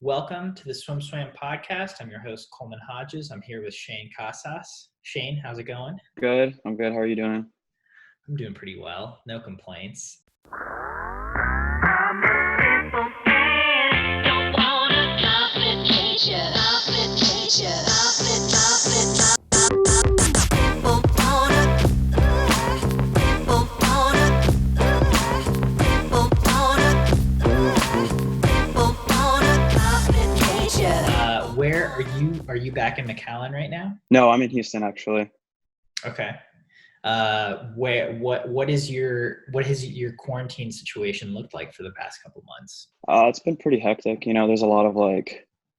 Welcome to the SwimSwam podcast. I'm your host, Coleman Hodges. I'm here with Shaine Casas. Shaine, how's it going? Good. I'm good. How are you doing? I'm doing pretty well. No complaints. Where are you? Are you back in McAllen right now? No, I'm in Houston actually. Okay. What has your quarantine situation looked like for the past couple months? It's been pretty hectic. There's a lot of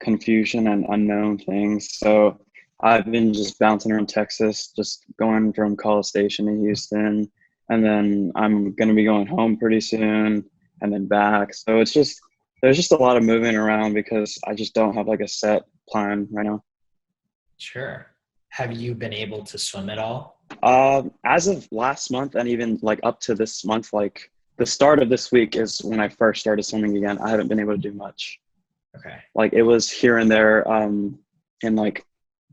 confusion and unknown things. So I've been just bouncing around Texas, just going from College Station to Houston, and then I'm gonna be going home pretty soon, and then back. So there's just a lot of moving around because I just don't have a set plan right now. Sure. Have you been able to swim at all? As of last month and even up to this month, the start of this week is when I first started swimming again. I haven't been able to do much. Okay. It was here and there in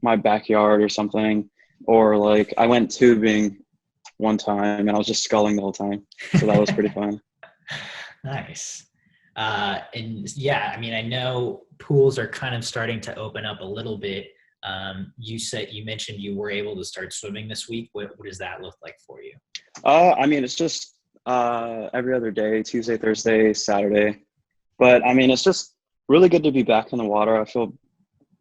my backyard or something, or I went tubing one time and I was just sculling the whole time. So that was pretty fun. Nice. And yeah, I mean, I know pools are kind of starting to open up a little bit. You mentioned you were able to start swimming this week. What does that look like for you? I mean, it's just every other day, Tuesday, Thursday, Saturday. But I mean, it's just really good to be back in the water. I feel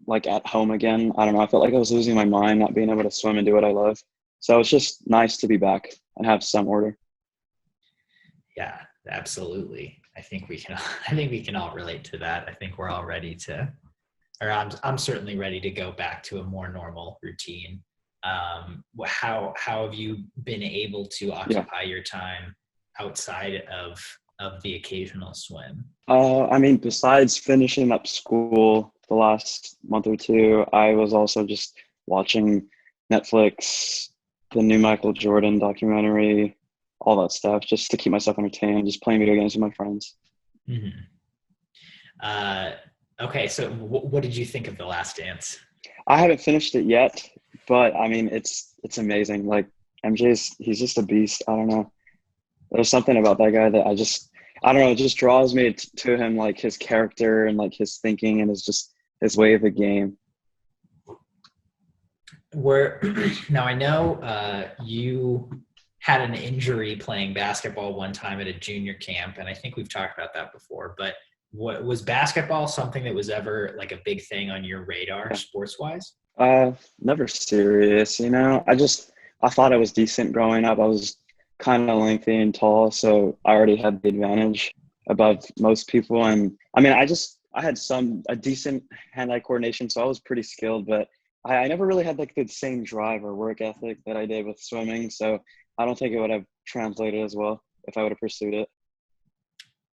like at home again. I don't know. I felt like I was losing my mind, not being able to swim and do what I love. So it's just nice to be back and have some order. Yeah, absolutely. I think we can all relate to that. I think we're all ready to, or I'm certainly ready to go back to a more normal routine. How have you been able to occupy your time outside of the occasional swim? I mean, besides finishing up school the last month or two, I was also just watching Netflix, the new Michael Jordan documentary, all that stuff, just to keep myself entertained, just playing video games with my friends. Mm-hmm. Okay, so what did you think of The Last Dance? I haven't finished it yet, but I mean, it's amazing. He's just a beast. I don't know. There's something about that guy that I don't know. It just draws me to him, his character and his thinking and his way of the game. Now I know you had an injury playing basketball one time at a junior camp, and I think we've talked about that before, but was basketball something that was ever a big thing on your radar sports wise? Never serious, I thought I was decent growing up. I was kind of lengthy and tall, so I already had the advantage above most people. And I mean, I had a decent hand-eye coordination, so I was pretty skilled, but I never really had the same drive or work ethic that I did with swimming. So I don't think it would have translated as well if I would have pursued it.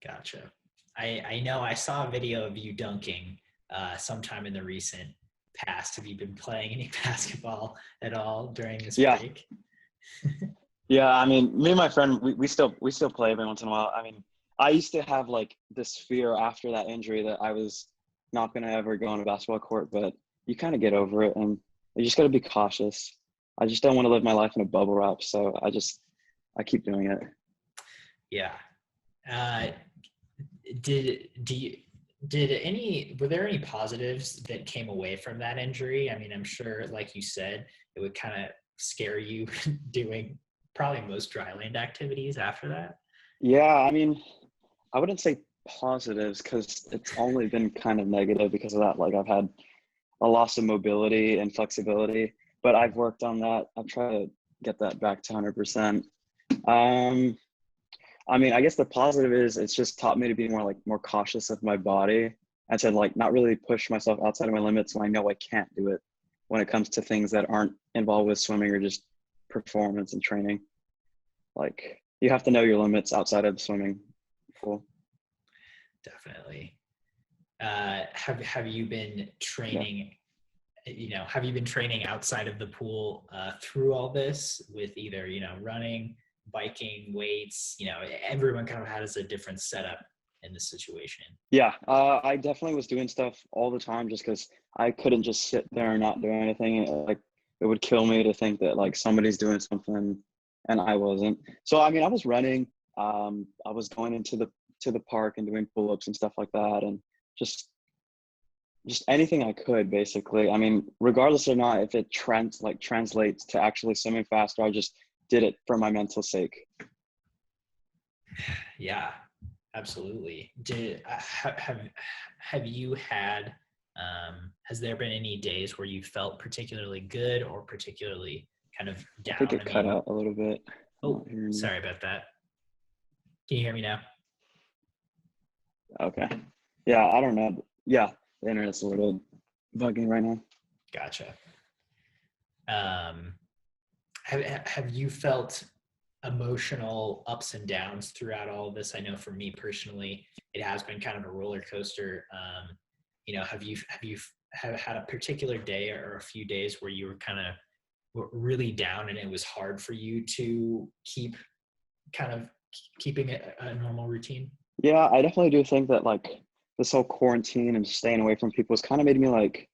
Gotcha. I know I saw a video of you dunking sometime in the recent past. Have you been playing any basketball at all during this break? Yeah, I mean, me and my friend, we still play every once in a while. I mean, I used to have this fear after that injury that I was not going to ever go on a basketball court, but you kind of get over it and you just got to be cautious. I just don't want to live my life in a bubble wrap, so I keep doing it. Yeah. Were there any positives that came away from that injury? I mean, I'm sure, like you said, it would kind of scare you doing probably most dry land activities after that. Yeah, I mean, I wouldn't say positives because it's only been kind of negative because of that. I've had a loss of mobility and flexibility, but I've worked on that. I've tried to get that back to 100%. I mean, I guess the positive is it's just taught me to be more cautious of my body and to not really push myself outside of my limits when I know I can't do it when it comes to things that aren't involved with swimming or just performance and training. You have to know your limits outside of swimming. Cool. Definitely. Have you been training? Yeah. Have you been training outside of the pool through all this with either running, biking, weights? Everyone kind of has a different setup in this situation? Yeah, I definitely was doing stuff all the time just because I couldn't just sit there and not do anything. Like it would kill me to think that like somebody's doing something and I wasn't. So I mean, I was running. I was going into the park and doing pull-ups and stuff like that, and just just anything I could basically. I mean, regardless or not if it translates to actually swimming faster, I just did it for my mental sake. Yeah, absolutely. Have you had has there been any days where you felt particularly good or particularly kind of I think down? it cut out a little bit. I'm Oh, not hearing you. sorry about that. Can you hear me now? Okay. Yeah, I don't know. Yeah, the internet's a little bugging right now. Gotcha. Um, have you felt emotional ups and downs throughout all of this? I know for me personally, it has been kind of a roller coaster. Have had a particular day or a few days where you were kind of really down and it was hard for you to keep kind of keeping a normal routine? Yeah, I definitely do think that like this whole quarantine and staying away from people has kind of made me like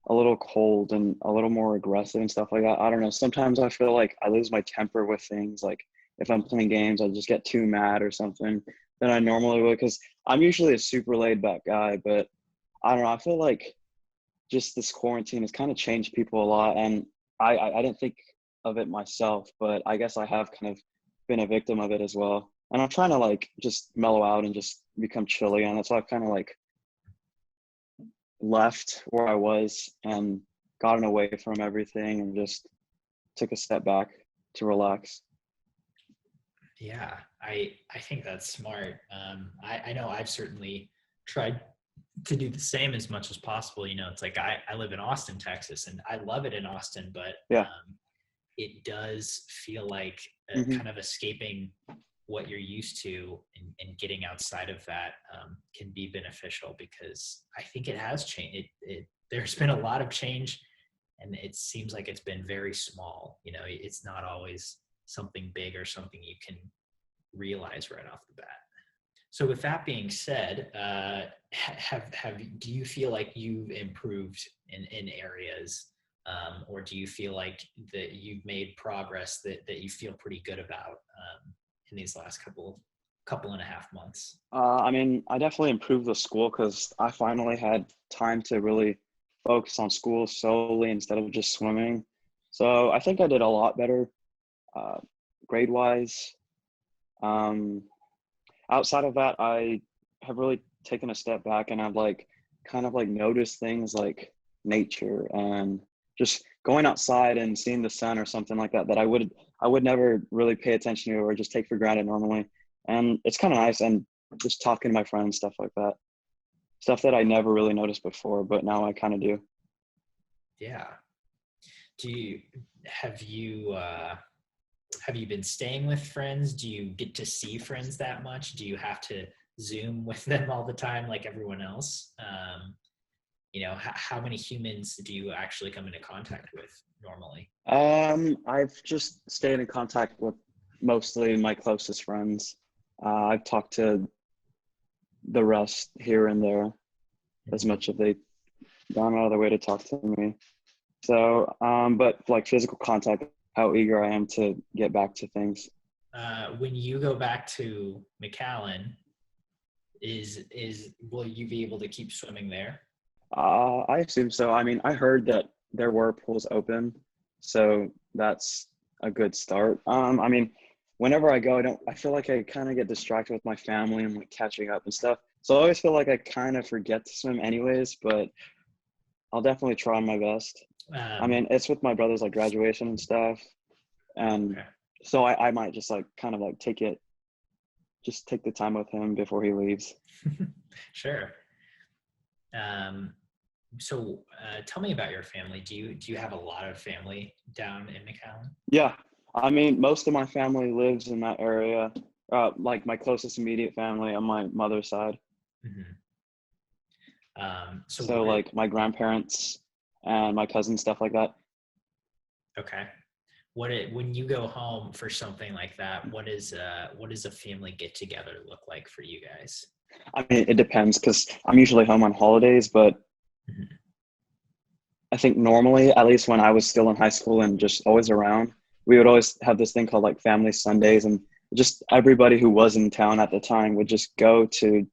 a little cold and a little more aggressive and stuff like that. I don't know. Sometimes I feel like I lose my temper with things. Like if I'm playing games, I just get too mad or something than I normally would because I'm usually a super laid back guy. But I don't know. I feel like just this quarantine has kind of changed people a lot. And I didn't think of it myself, but I guess I have kind of been a victim of it as well. And I'm trying to like just mellow out and just become chill again. That's why I've kind of like left where I was and gotten away from everything and just took a step back to relax. Yeah, I think that's smart. I know I've certainly tried to do the same as much as possible. You know, it's like I live in Austin, Texas, and I love it in Austin, but Yeah. it does feel like Hmm. kind of escaping what you're used to and getting outside of that can be beneficial because I think it has changed. There's been a lot of change and it seems like it's been very small. You know, it's not always something big or something you can realize right off the bat. So with that being said, do you feel like you've improved in areas, or do you feel like that you've made progress that you feel pretty good about in these last couple and a half months? I mean, I definitely improved the school because I finally had time to really focus on school solely instead of just swimming. So I think I did a lot better uh, grade wise. Um, Outside of that, I have really taken a step back and I've like kind of like noticed things like nature and just going outside and seeing the sun or something like that that I would never really pay attention to or just take for granted normally. And it's kind of nice and just talking to my friends, stuff like that. Stuff that I never really noticed before, but now I kind of do. Yeah. Do you have you have you been staying with friends? Do you get to see friends that much? Do you have to Zoom with them all the time like everyone else? How many humans do you actually come into contact with normally? I've just stayed in contact with mostly my closest friends. I've talked to the rest here and there as Mhm. much as they've gone out of their way to talk to me. So, but like physical contact, how eager I am to get back to things. When you go back to McAllen, is will you be able to keep swimming there? I assume so. I mean, I heard that there were pools open, so that's a good start. I mean, whenever I go, I feel like I kind of get distracted with my family and like catching up and stuff. So I always feel like I kind of forget to swim anyways, but I'll definitely try my best. I Um, mean, it's with my brother's like graduation and stuff, and okay, so I might just like kind of like just take the time with him before he leaves. sure. Um, Tell me about your family. Do you have a lot of family down in McAllen? Yeah, I mean, most of my family lives in that area. Like my closest immediate family on my mother's side. Hmm. So So what it like my grandparents and my cousins, stuff like that. okay. When you go home for something like that, what does a family get together look like for you guys? I mean, it depends because I'm usually home on holidays, but Mhm. I think normally, at least when I was still in high school and just always around, we would always have this thing called like family Sundays, and just everybody who was in town at the time would just go to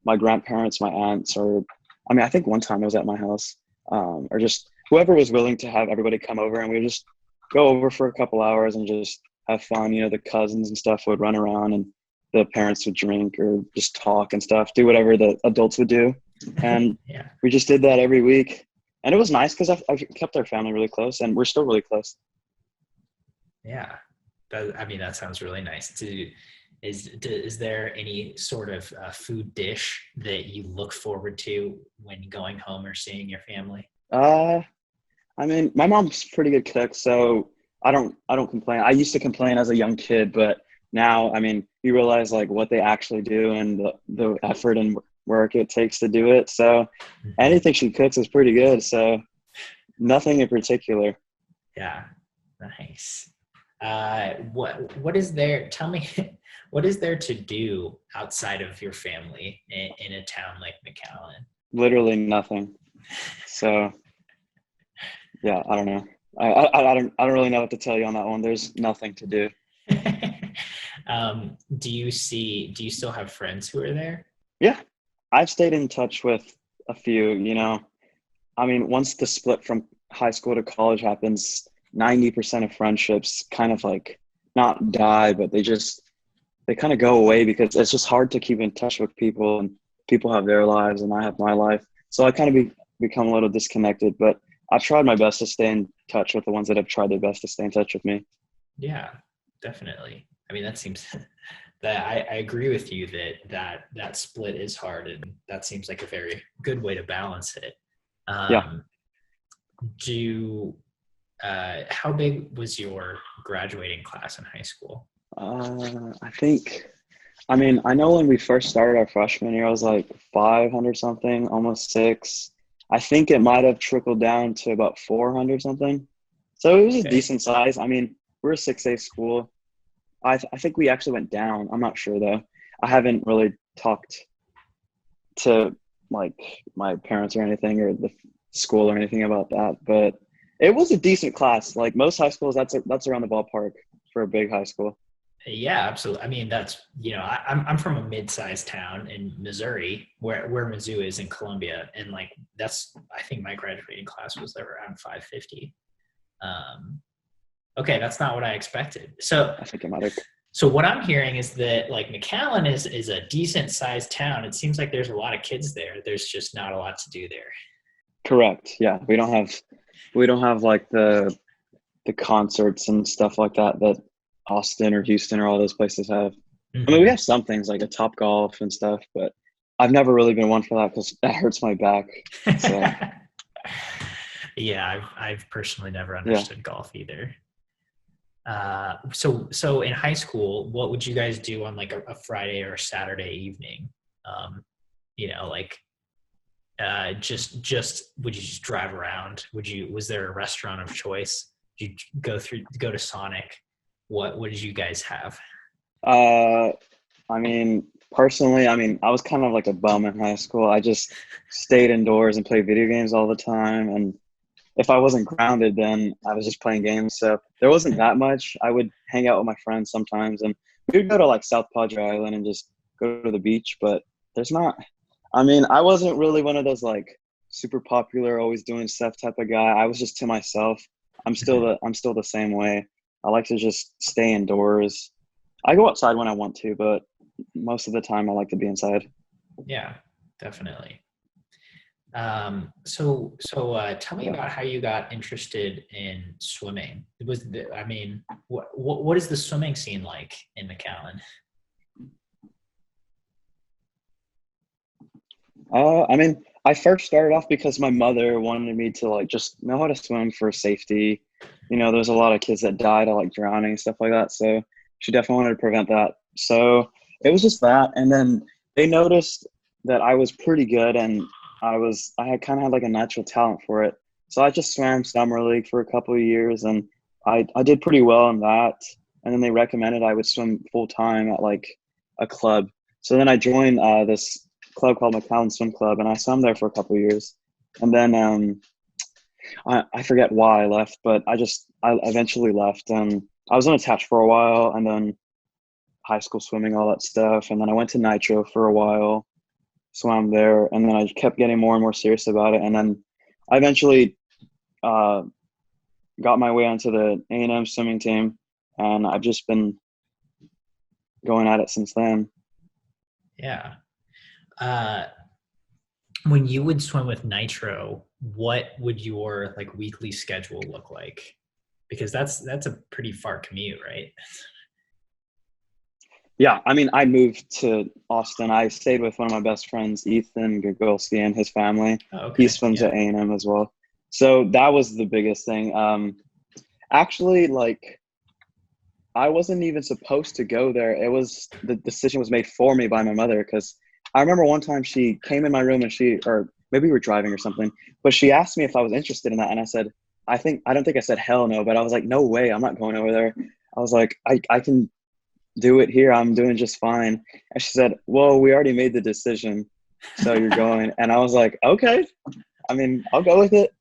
my grandparents, my aunts, or I mean, I think one time I was at my house, or just whoever was willing to have everybody come over, and we would just go over for a couple hours and just have fun. You know, the cousins and stuff would run around, and the parents would drink or just talk and stuff, do whatever the adults would do, and Yeah. we just did that every week. And it was nice because I've kept our family really close, and we're still really close. Yeah. I mean, that sounds really nice. Is there any sort of food dish that you look forward to when going home or seeing your family? Uh, I mean, my mom's a pretty good cook, so I don't complain. I used to complain as a young kid, but now, I mean, you realize like what they actually do and the effort and work it takes to do it. So Mhm. anything she cooks is pretty good. So nothing in particular. Yeah. Nice. What is there? Tell me, what is there to do outside of your family in a town like McAllen? Literally nothing. So yeah, I don't know. I don't really know what to tell you on that one. There's nothing to do. Do you still have friends who are there? Yeah, I've stayed in touch with a few, you know. I mean, once the split from high school to college happens, 90% of friendships kind of like not die, but they kind of go away because it's just hard to keep in touch with people, and people have their lives and I have my life. So I kind of become a little disconnected, but I've tried my best to stay in touch with the ones that have tried their best to stay in touch with me. Yeah, definitely. I mean, that seems that I agree with you that split is hard, and that seems like a very good way to balance it. Yeah. Um, do How big was your graduating class in high school? I think, I mean, I know when we first started our freshman year, I was like 500 something, almost six. I think it might have trickled down to about 400 something. So it was a Okay. decent size. I mean, we're a 6A school. I think we actually went down. I'm not sure though. I haven't really talked to like my parents or anything or the school or anything about that, but it was a decent class. Like most high schools, that's around the ballpark for a big high school. Yeah, absolutely. I mean, that's I'm from a mid-sized town in Missouri, where Mizzou is in Columbia, and like that's I think my graduating class was around 550. Um, okay, that's not what I expected. I think it might have. So what I'm hearing is that like McAllen is a decent sized town. It seems like there's a lot of kids there. There's just not a lot to do there. Correct. Yeah, we don't have like the concerts and stuff like that that Austin or Houston or all those places have. I mean, we Hmm. have some things like a Top Golf and stuff, but I've never really been one for that because that hurts my back. So Yeah, I've personally never yeah. understood golf either. So in high school, what would you guys do on like a Friday or a Saturday evening? Um, like just would you just drive around? Was there a restaurant of choice? Did you go to Sonic? What did you guys have? Uh, I mean, personally, I mean, I was kind of like a bum in high school. I just stayed indoors and played video games all the time. And if I wasn't grounded, then I was just playing games. So there wasn't that much. I would hang out with my friends sometimes, and we would go to like South Padre Island and just go to the beach. But there's not. I mean, I wasn't really one of those like super popular, always doing stuff type of guy. I was just to myself. I'm still the same way. I like to just stay indoors. I go outside when I want to, but most of the time I like to be inside. Yeah, definitely. So tell me Yeah. about how you got interested in swimming. I mean, what is the swimming scene like in McAllen? I mean, I first started off because my mother wanted me to like just know how to swim for safety. You know, there's a lot of kids that died of like drowning and stuff like that. So she definitely wanted to prevent that. So it was just that. And then they noticed that I was pretty good and I had kind of had like a natural talent for it. So I just swam summer league for a couple of years and I did pretty well in that. And then they recommended I would swim full time at like a club. So then I joined this club called McAllen Swim Club, and I swam there for a couple of years. And then I forget why I left, but I eventually left, and I was unattached for a while, and then high school swimming, all that stuff, and then I went to Nitro for a while, swam there, and then I kept getting more and more serious about it, and then I eventually got my way onto the A&M swimming team, and I've just been going at it since then. Yeah. When you would swim with Nitro, what would your like weekly schedule look like? Because that's a pretty far commute, right? Yeah, I mean, I moved to Austin. I stayed with one of my best friends, Ethan Gagolski, and his family. Oh, He okay. swims Yeah. at A&M as well. So that was the biggest thing. Actually, like, I wasn't even supposed to go there. The decision was made for me by my mother, because I remember one time she came in my room and or maybe we were driving or something, but she asked me if I was interested in that. And I said, I don't think I said hell no, but I was like, no way, I'm not going over there. I was like, I can do it here. I'm doing just fine. And she said, well, we already made the decision, so you're going. And I was like, okay, I mean, I'll go with it.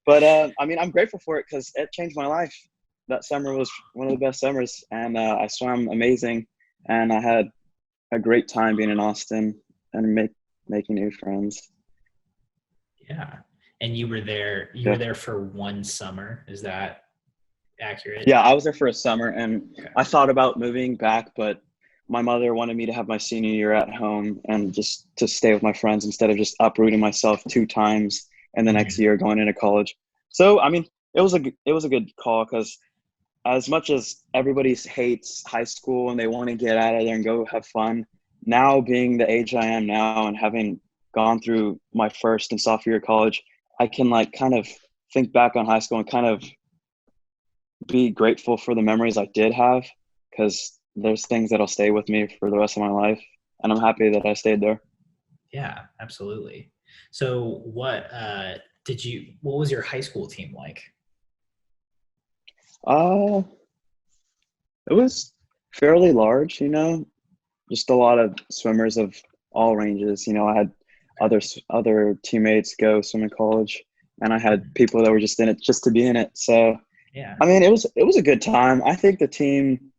But I mean, I'm grateful for it because it changed my life. That summer was one of the best summers, and I swam amazing, and I had a great time being in Austin and making new friends. Yeah. And you were there. You Yeah. were there for one summer. Is that accurate? Yeah, I was there for a summer, and Okay. I thought about moving back, but my mother wanted me to have my senior year at home and just to stay with my friends instead of just uprooting myself 2 times and the next Mhm. year going into college. So, I mean, it was a good call, because as much as everybody hates high school and they want to get out of there and go have fun, now being the age I am now and having gone through my first and sophomore year of college, I can like kind of think back on high school and kind of be grateful for the memories I did have, because there's things that'll stay with me for the rest of my life. And I'm happy that I stayed there. Yeah, absolutely. So what was your high school team like? Uh, it was fairly large, just a lot of swimmers of all ranges. I had other teammates go swim in college, and I had people that were just in it just to be in it. So, Yeah. I mean, it was a good time. I think the team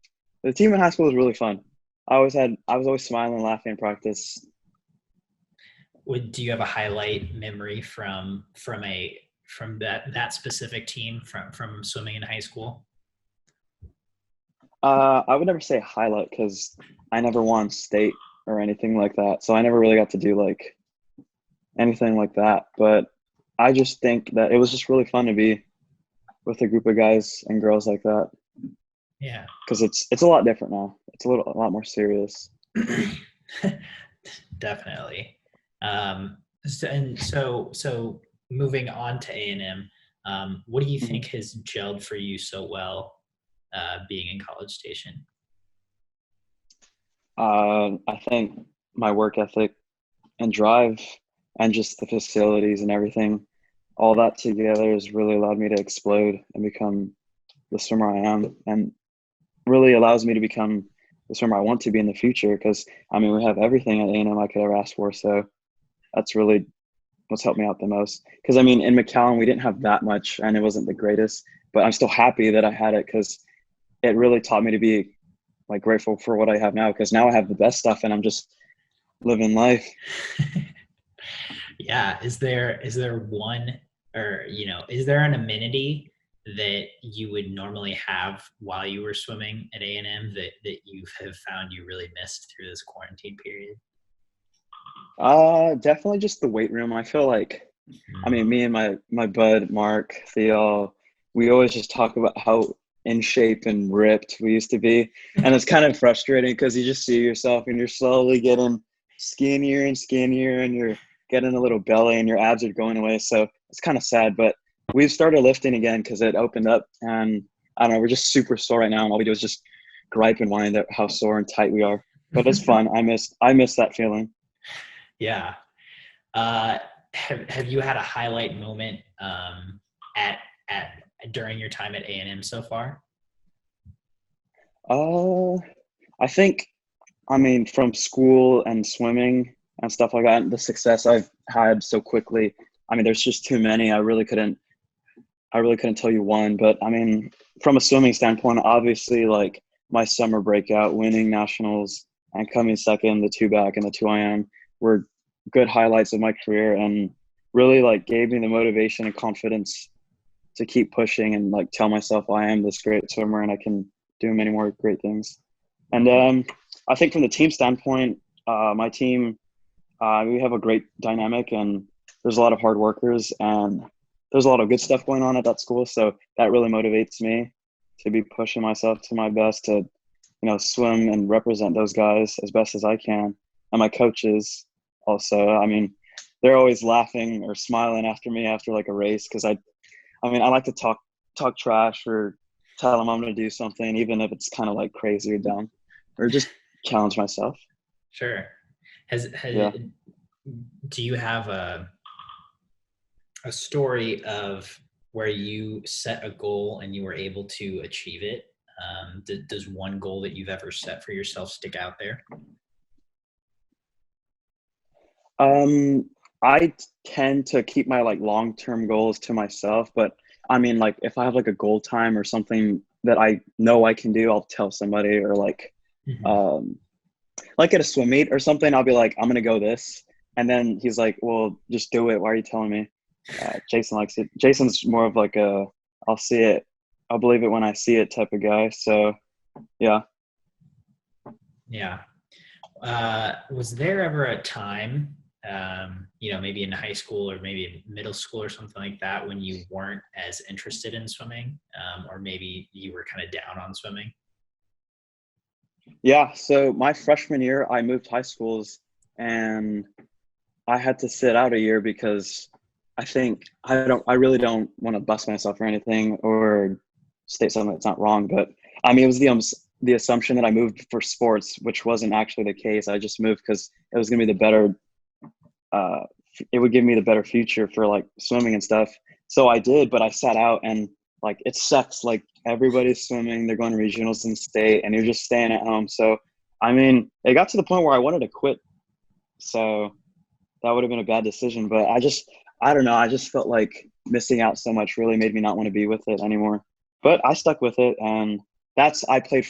in high school was really fun. I was always smiling, laughing in practice. Do you have a highlight memory from that specific team from swimming in high school? I would never say highlight, because I never won state or anything like that. So I never really got to do like anything like that. But I just think that it was just really fun to be with a group of guys and girls like that, Yeah. because it's a lot different now. It's a lot more serious. Definitely. So moving on to A&M, what do you Mhm. think has gelled for you so well being in College Station? I think my work ethic and drive, and just the facilities and everything, all that together has really allowed me to explode and become the swimmer I am, and really allows me to become the swimmer I want to be in the future. Because I mean, we have everything at A&M I could ever ask for. So that's really what's helped me out the most. Because I mean, in McAllen we didn't have that much, and it wasn't the greatest, but I'm still happy that I had it, because it really taught me to be like grateful for what I have now. Because now I have the best stuff, and I'm just living life. Yeah. Is there one, or is there an amenity that you would normally have while you were swimming at A&M that you have found you really missed through this quarantine period? Definitely just the weight room. I feel like, I Mm. mean, me and my bud Mark Theo, we always just talk about how in shape and ripped we used to be, and it's kind of frustrating because you just see yourself and you're slowly getting skinnier and skinnier, and you're getting a little belly, and your abs are going away. So it's kind of sad, but we've started lifting again because it opened up, and I don't know, we're just super sore right now, and all we do is just gripe and whine that how sore and tight we are. But it's fun. I miss that feeling. Yeah. Uh, have you had a highlight moment at at during your time at A&M so far? Uh, I think, I mean, from school and swimming and stuff like that. And the success I've had so quickly. I mean, there's just too many. I really couldn't tell you one, but I mean, from a swimming standpoint, obviously, like my summer breakout, winning nationals and coming second, the two back and the two IM were good highlights of my career, and really like gave me the motivation and confidence to keep pushing and like tell myself I am this great swimmer and I can do many more great things. And I think from the team standpoint, my team, we have a great dynamic, and there's a lot of hard workers, and there's a lot of good stuff going on at that school. So that really motivates me to be pushing myself to my best to, swim and represent those guys as best as I can. And my coaches also, I mean, they're always laughing or smiling after me after like a race. Cause I like to talk trash or tell them I'm going to do something, even if it's kind of like crazy or dumb, or just challenge myself. Sure. Yeah. Do you have a story of where you set a goal and you were able to achieve it? Does one goal that you've ever set for yourself stick out there? I tend to keep my like long-term goals to myself, but I mean, like if I have like a goal time or something that I know I can do, I'll tell somebody, or Mm-hmm. like at a swim meet or something, I'll be like, I'm going to go this. And then he's like, well, just do it. Why are you telling me? Jason likes it. Jason's more of like I'll see it. I'll believe it when I see it type of guy. So yeah. Yeah. Was there ever a time, maybe in high school or maybe in middle school or something like that, when you weren't as interested in swimming, or maybe you were kind of down on swimming? Yeah. So my freshman year, I moved high schools, and I had to sit out a year because I really don't want to bust myself or anything or state something that's not wrong. But I mean, it was the assumption that I moved for sports, which wasn't actually the case. I just moved because it was going to be uh, it would give me the better future for like swimming and stuff. So I did, but I sat out, and like it sucks. Like everybody's swimming, they're going to regionals in state, and you're just staying at home. So I mean, it got to the point where I wanted to quit. So that would have been a bad decision. But I don't know. I just felt like missing out so much really made me not want to be with it anymore. But I stuck with it, and I played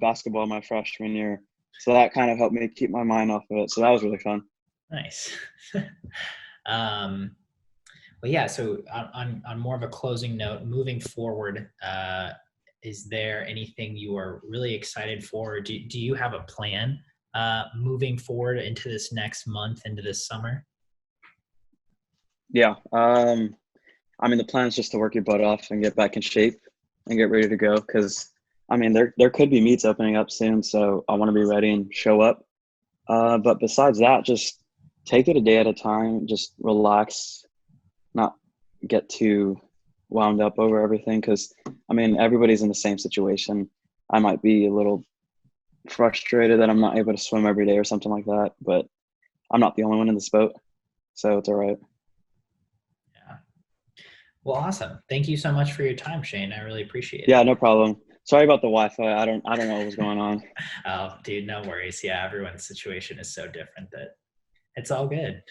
basketball my freshman year, so that kind of helped me keep my mind off of it. So that was really fun. Nice. um, But yeah, so on more of a closing note, moving forward, is there anything you are really excited for? Do you have a plan moving forward into this next month, into this summer? Yeah. I mean, the plan is just to work your butt off and get back in shape and get ready to go. Because I mean, there could be meets opening up soon, so I want to be ready and show up. But besides that, just take it a day at a time. Just relax, not get too wound up over everything. Because I mean, everybody's in the same situation. I might be a little frustrated that I'm not able to swim every day or something like that, but I'm not the only one in this boat, so it's all right. Yeah. Well, awesome. Thank you so much for your time, Shaine. I really appreciate Yeah, it. no problem. Sorry about the Wi-Fi. I don't know what was going on. Oh, dude, no worries. Yeah, everyone's situation is so different that it's all good.